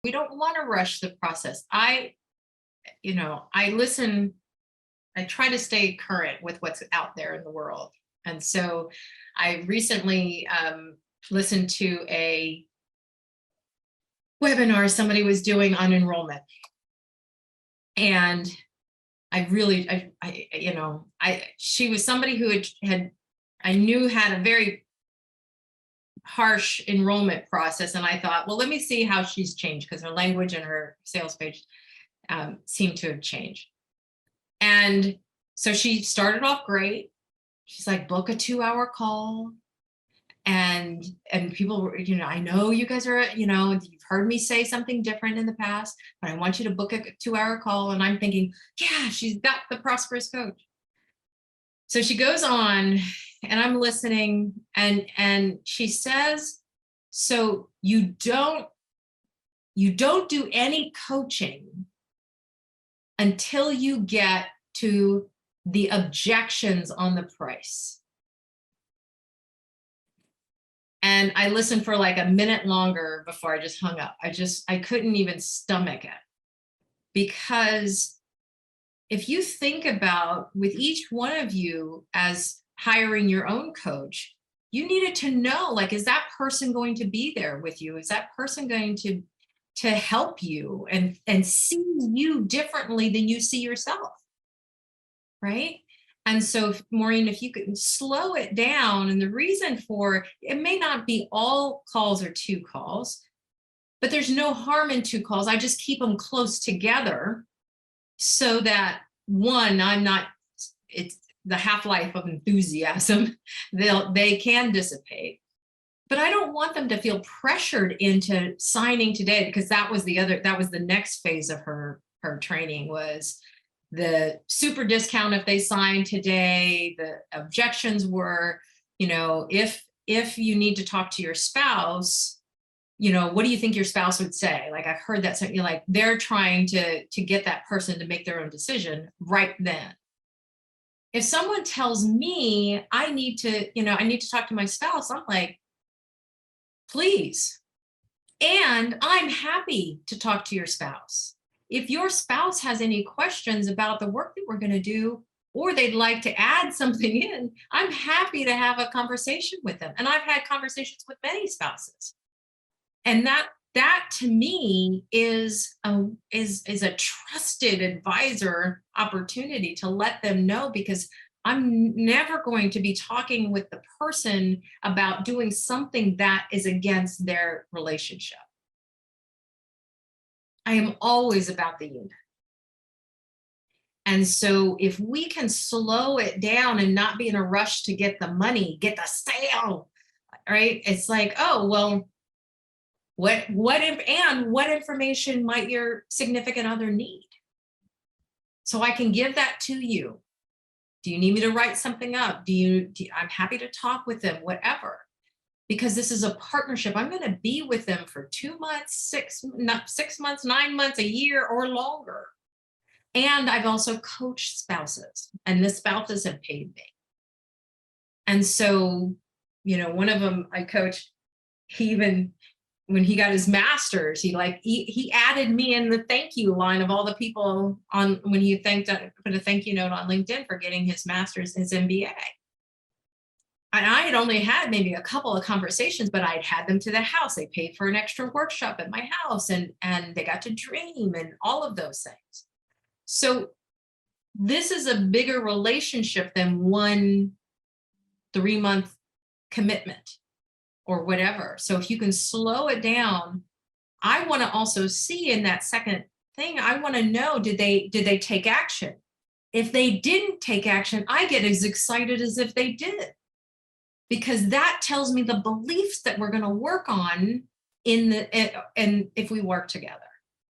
We don't want to rush the process. I listen, I try to stay current with what's out there in the world. And so I recently listened to a webinar somebody was doing on enrollment. And she was somebody who I knew had a very harsh enrollment process. And I thought, well, let me see how she's changed, because her language and her sales page seemed to have changed. And so she started off great. She's like, book a 2-hour call. And people were, I know you guys are, you've heard me say something different in the past, but I want you to book a 2-hour call. And I'm thinking, yeah, she's got the prosperous coach. So she goes on and I'm listening, and she says, so you don't do any coaching until you get to the objections on the price. And I listened for like a minute longer before I just hung up. I couldn't even stomach it. Because if you think about, with each one of you as hiring your own coach, you needed to know, like, is that person going to be there with you? Is that person going to help you and see you differently than you see yourself? Right? And so, Maureen, if you could slow it down, and the reason for it may not be all calls or 2 calls, but there's no harm in 2 calls. I just keep them close together so that, one, it's the half-life of enthusiasm, they can dissipate. But I don't want them to feel pressured into signing today, because that was the next phase of her training, was the super discount if they sign today. The objections were, if you need to talk to your spouse, what do you think your spouse would say? Like, I've heard that something like they're trying to get that person to make their own decision right then. If someone tells me I need to talk to my spouse, I'm like, please. And I'm happy to talk to your spouse. If your spouse has any questions about the work that we're going to do, or they'd like to add something in, I'm happy to have a conversation with them. And I've had conversations with many spouses. And that to me is a trusted advisor opportunity to let them know, because I'm never going to be talking with the person about doing something that is against their relationship. I am always about the unit. And so if we can slow it down and not be in a rush to get the money, get the sale, right? It's like, oh, well, what information might your significant other need? So I can give that to you. Do you need me to write something up? I'm happy to talk with them, whatever. Because this is a partnership. I'm going to be with them for 2 months, 6 months, 9 months, a year, or longer. And I've also coached spouses, and the spouses have paid me. And so, one of them I coached, when he got his master's, he added me in the thank you line of all the people when he put a thank you note on LinkedIn for getting his master's, his MBA. And I had only had maybe a couple of conversations, but I'd had them to the house. They paid for an extra workshop at my house, and they got to dream and all of those things. So this is a bigger relationship than 1 3-month commitment or whatever. So if you can slow it down, I want to also see in that second thing, I want to know, did they take action? If they didn't take action, I get as excited as if they did. Because that tells me the beliefs that we're going to work on and if we work together.